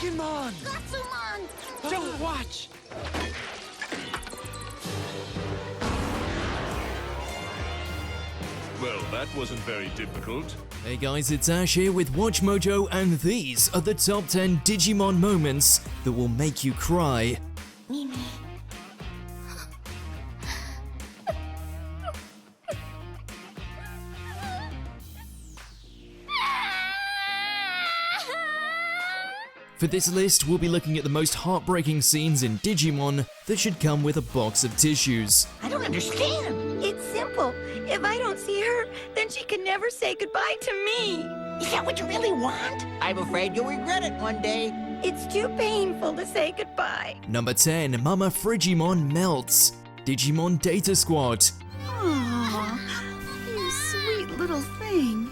Digimon! Gatsumon! Don't watch! Well, that wasn't very difficult. Hey guys, it's Ash here with WatchMojo, and these are the top 10 Digimon moments that will make you cry. Mimi. For this list, we'll be looking at the most heartbreaking scenes in Digimon that should come with a box of tissues. I don't understand. It's simple. If I don't see her, then she can never say goodbye to me. Is that what you really want? I'm afraid you'll regret it one day. It's too painful to say goodbye. Number 10, Mama Frigimon melts. Digimon Data Squad. Aww, you sweet little thing.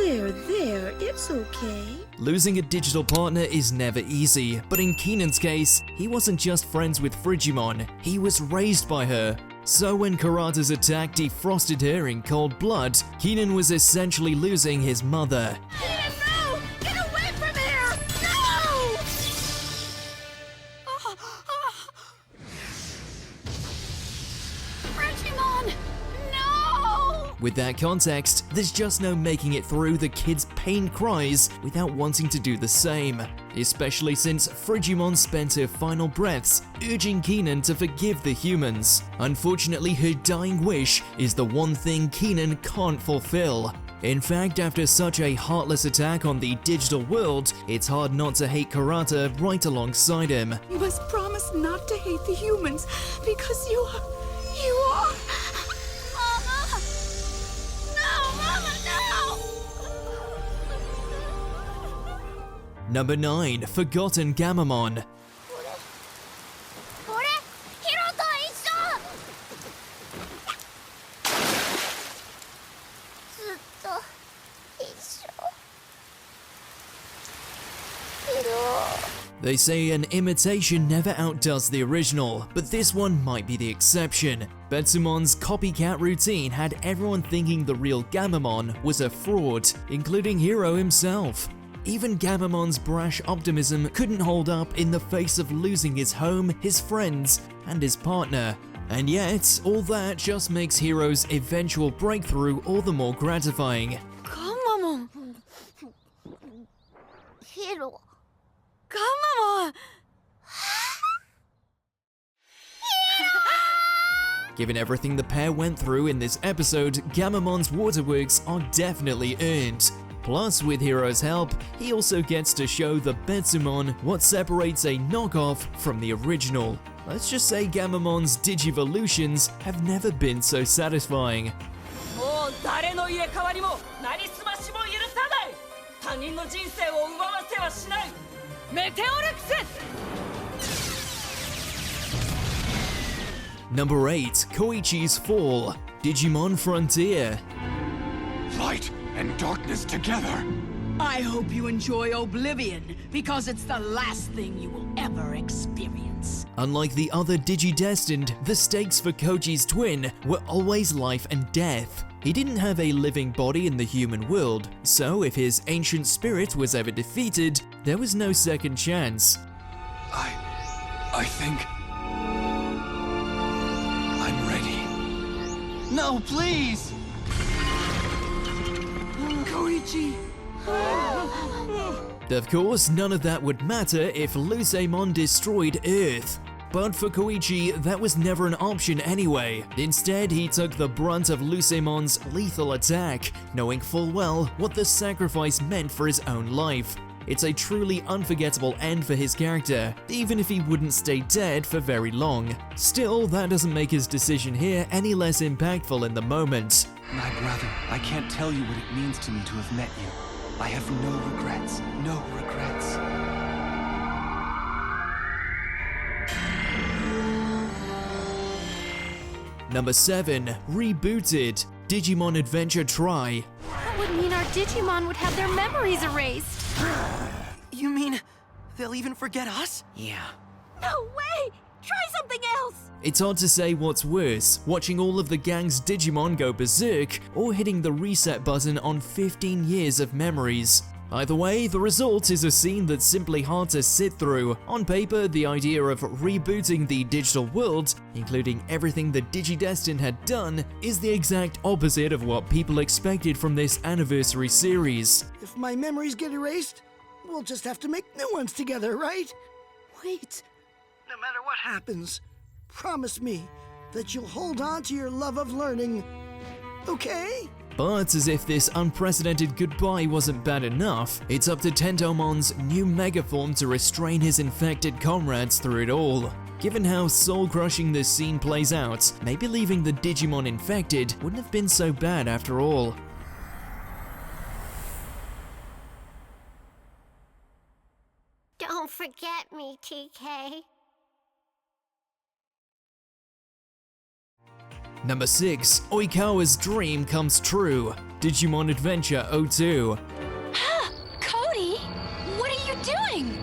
There, it's okay. Losing a digital partner is never easy, but in Keenan's case, he wasn't just friends with Frigimon, he was raised by her. So when Karata's attack defrosted her in cold blood, Keenan was essentially losing his mother. Keenan, no! Get away from here! No! Digimon! No! With that context, there's just no making it through the kid's pain cries without wanting to do the same, especially since Frigimon spent her final breaths urging Keenan to forgive the humans. Unfortunately, her dying wish is the one thing Keenan can't fulfill. In fact, after such a heartless attack on the digital world, it's hard not to hate Karata right alongside him. You must promise not to hate the humans, because you are... Mama! No, Mama, no! Number 9, Forgotten Gamamon. これヒロと一緒ずっと一緒ヒロ They say an imitation never outdoes the original, but this one might be the exception. Betsumon's copycat routine had everyone thinking the real Gamamon was a fraud, including Hiro himself. Even Gamamon's brash optimism couldn't hold up in the face of losing his home, his friends, and his partner. And yet, all that just makes Hiro's eventual breakthrough all the more gratifying. Gamamon! ヒロ Gamamon! Given everything the pair went through in this episode, Gamamon's waterworks are definitely earned. Plus, with Hiro's help, he also gets to show the Betsumon what separates a knockoff from the original. Let's just say Gamamon's Digivolutions have never been so satisfying. もう誰の入れ替わりもなりすましも許さない。他人の人生を奪わせはしない。メテオレクセス Number 8, Koichis Fall. Digimon Frontier. Light and darkness together! I hope you enjoy Oblivion, because it's the last thing you will ever experience. Unlike the other Digidestined, the stakes for Koichi's twin were always life and death. He didn't have a living body in the human world, so if his ancient spirit was ever defeated, there was no second chance. I think... I'm ready. No, please! Koichi! Of course, none of that would matter if Lusamon destroyed Earth. But for Koichi, that was never an option anyway. Instead, he took the brunt of Lusamon's lethal attack, knowing full well what the sacrifice meant for his own life. It's a truly unforgettable end for his character, even if he wouldn't stay dead for very long. Still, that doesn't make his decision here any less impactful in the moment. My brother, I can't tell you what it means to me to have met you. I have no regrets, no regrets. Number 7, Rebooted. Digimon Adventure Try. That would mean our Digimon would have their memories erased. You mean they'll even forget us? Yeah. No way! Try something else! It's hard to say what's worse, watching all of the gang's Digimon go berserk or hitting the reset button on 15 years of memories. Either way, the result is a scene that's simply hard to sit through. On paper, the idea of rebooting the digital world, including everything the Digidestined had done, is the exact opposite of what people expected from this anniversary series. If my memories get erased, we'll just have to make new ones together, right? Wait. No matter what happens, promise me that you'll hold on to your love of learning, okay? But as if this unprecedented goodbye wasn't bad enough, it's up to Tentomon's new mega form to restrain his infected comrades through it all. Given how soul-crushing this scene plays out, maybe leaving the Digimon infected wouldn't have been so bad after all. Don't forget me, TK. Number 6. Oikawa's dream comes true. Digimon Adventure 02. Cody, what are you doing?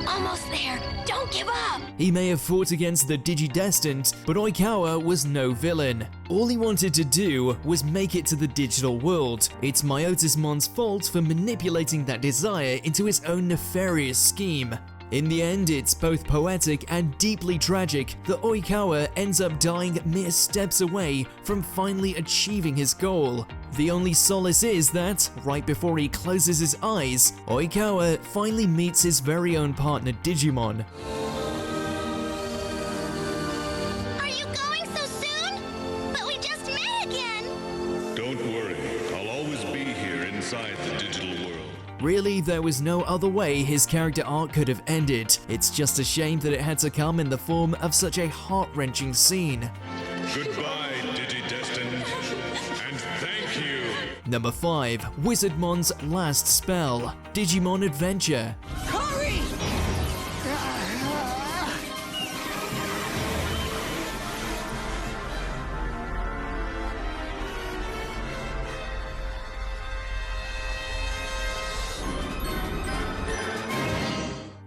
Almost there. Don't give up. He may have fought against the Digidestined, but Oikawa was no villain. All he wanted to do was make it to the digital world. It's Myotismon's fault for manipulating that desire into his own nefarious scheme. In the end, it's both poetic and deeply tragic that Oikawa ends up dying mere steps away from finally achieving his goal. The only solace is that, right before he closes his eyes, Oikawa finally meets his very own partner Digimon. Are you going so soon? But we just met again. Don't worry, I'll always be here inside the digital world. Really, there was no other way his character arc could have ended. It's just a shame that it had to come in the form of such a heart-wrenching scene. Goodbye, Digidestined, and thank you! Number 5. Wizardmon's last spell. Digimon Adventure. Hurry!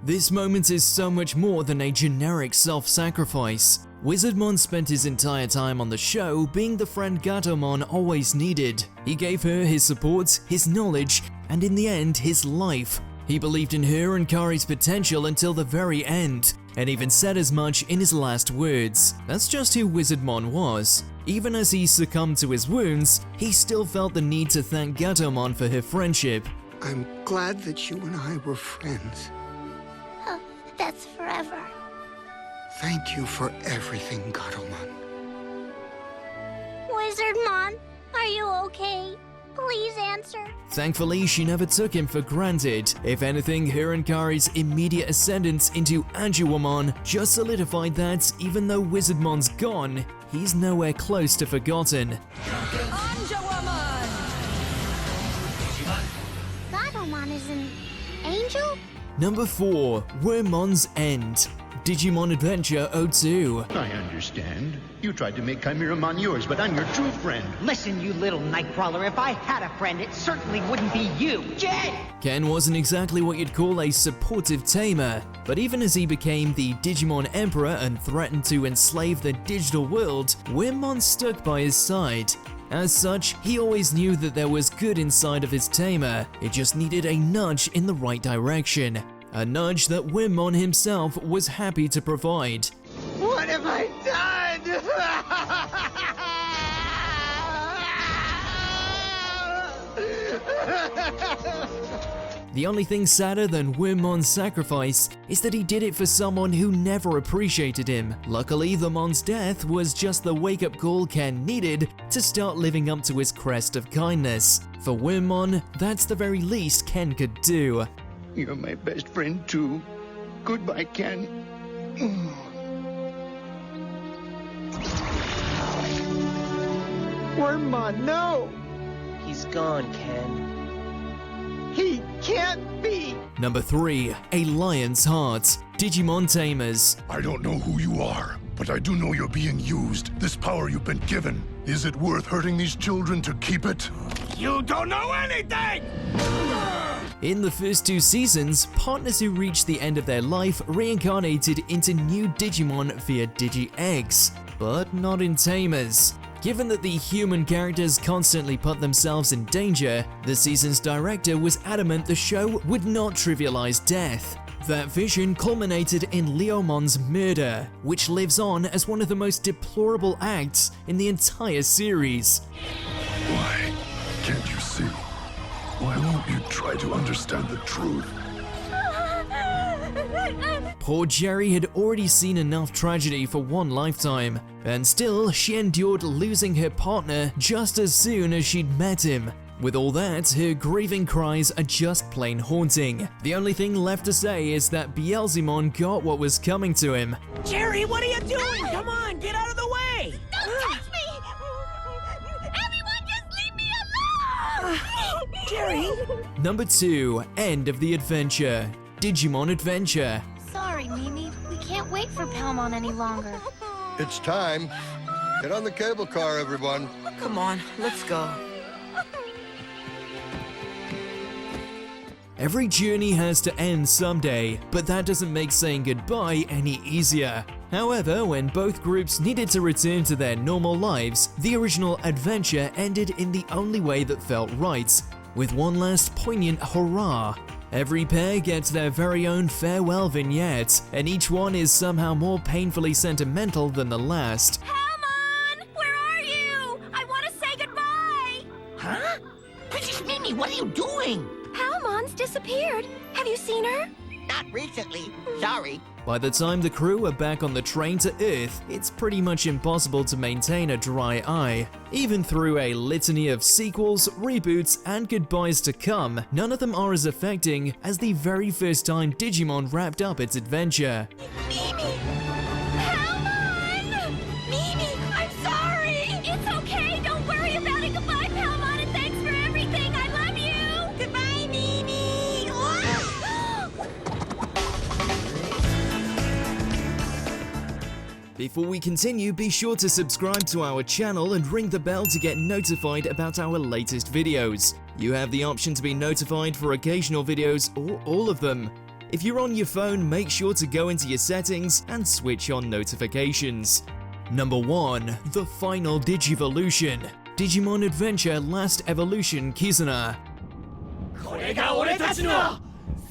This moment is so much more than a generic self-sacrifice. Wizardmon spent his entire time on the show being the friend Gatomon always needed. He gave her his support, his knowledge, and in the end, his life. He believed in her and Kari's potential until the very end, and even said as much in his last words. That's just who Wizardmon was. Even as he succumbed to his wounds, he still felt the need to thank Gatomon for her friendship. I'm glad that you and I were friends. Oh, that's forever. Thank you for everything, Gatomon. Wizardmon, are you okay? Please answer. Thankfully, she never took him for granted. If anything, her and Kari's immediate ascendance into Anjuwamon just solidified that, even though Wizardmon's gone, he's nowhere close to forgotten. Anjuwamon! Gatomon is an angel? Number 4. Wormmon's End. Digimon Adventure 02. I understand. You tried to make Chimeramon yours, but I'm your true friend. Listen, you little nightcrawler, if I had a friend, it certainly wouldn't be you. Jed! Ken wasn't exactly what you'd call a supportive tamer, but even as he became the Digimon Emperor and threatened to enslave the digital world, Wormmon stuck by his side. As such, he always knew that there was good inside of his tamer, it just needed a nudge in the right direction. A nudge that Wormmon himself was happy to provide. What have I done? The only thing sadder than Wormmon's sacrifice is that he did it for someone who never appreciated him. Luckily, the Mon's death was just the wake-up call Ken needed to start living up to his crest of kindness. For Wormmon, that's the very least Ken could do. You're my best friend, too. Goodbye, Ken. Wormmon, no! He's gone, Ken. He can't be! Number 3. A Lion's Heart. Digimon Tamers. I don't know who you are, but I do know you're being used. This power you've been given. Is it worth hurting these children to keep it? You don't know anything! In the first 2 seasons, partners who reached the end of their life reincarnated into new Digimon via Digi-Eggs, but not in Tamers. Given that the human characters constantly put themselves in danger, the season's director was adamant the show would not trivialize death. That vision culminated in Leomon's murder, which lives on as one of the most deplorable acts in the entire series. Why can't you see? Why won't you try to understand the truth? Poor Jerry had already seen enough tragedy for one lifetime, and still she endured losing her partner just as soon as she'd met him. With all that, her grieving cries are just plain haunting. The only thing left to say is that Beelzemon got what was coming to him. Jerry, what are you doing? Come on, get out of the way! Don't touch me! Everyone just leave me alone! Jerry! Number 2, End of the Adventure. Digimon Adventure. Sorry, Mimi. We can't wait for Palmon any longer. It's time. Get on the cable car, everyone. Come on, let's go. Every journey has to end someday, but that doesn't make saying goodbye any easier. However, when both groups needed to return to their normal lives, the original adventure ended in the only way that felt right, with one last poignant hurrah. Every pair gets their very own farewell vignette, and each one is somehow more painfully sentimental than the last. Palmon! Where are you? I want to say goodbye! Huh? Princess Mimi, what are you doing? Palmon's disappeared. Have you seen her? Not recently. Sorry. By the time the crew are back on the train to Earth, it's pretty much impossible to maintain a dry eye. Even through a litany of sequels, reboots, and goodbyes to come, none of them are as affecting as the very first time Digimon wrapped up its adventure. Mimi! Palmon! Mimi, I'm sorry! It's okay, don't worry about it. Goodbye, Palmon, and thanks for everything. I love you! Goodbye, Mimi! Before we continue, be sure to subscribe to our channel and ring the bell to get notified about our latest videos. You have the option to be notified for occasional videos or all of them. If you're on your phone, make sure to go into your settings and switch on notifications. Number 1. The Final Digivolution. Digimon Adventure Last Evolution Kizuna. これが俺たちの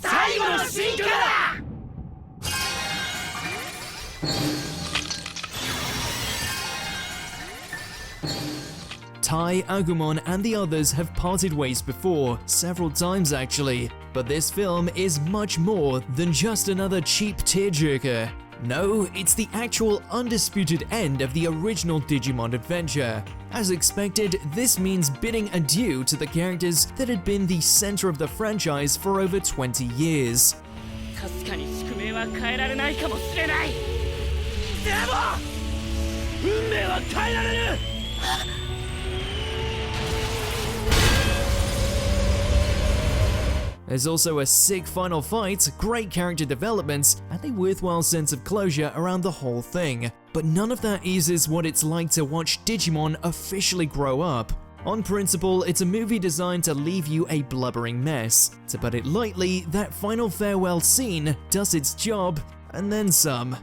最後の進化だ! Tai, Agumon, and the others have parted ways before, several times actually, but this film is much more than just another cheap tearjerker. No, it's the actual undisputed end of the original Digimon Adventure. As expected, this means bidding adieu to the characters that had been the center of the franchise for over 20 years. かすかに宿命は変えられないかもしれない。でも運命は変えられる。There's also a sick final fight, great character developments, and a worthwhile sense of closure around the whole thing. But none of that eases what it's like to watch Digimon officially grow up. On principle, it's a movie designed to leave you a blubbering mess. To put it lightly, that final farewell scene does its job, and then some.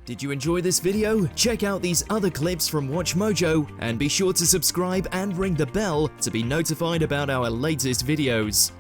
Did you enjoy this video? Check out these other clips from WatchMojo, and be sure to subscribe and ring the bell to be notified about our latest videos.